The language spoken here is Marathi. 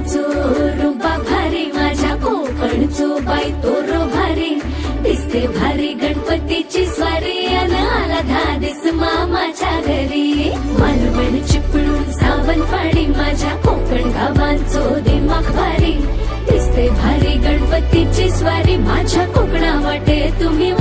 कोकणचो रुबा भारी माझ्या कोकणचो बाई तोरो भारी दिसते भारी गणपतीची स्वारी अन आला धादिस मामाच्या घरी मालवण चिपळूण सावंतवाडी माझ्या कोकण गावांचो दिमाग भारी दिसते भारी गणपतीची स्वारी माझ्या कोकणा वाटे तुम्ही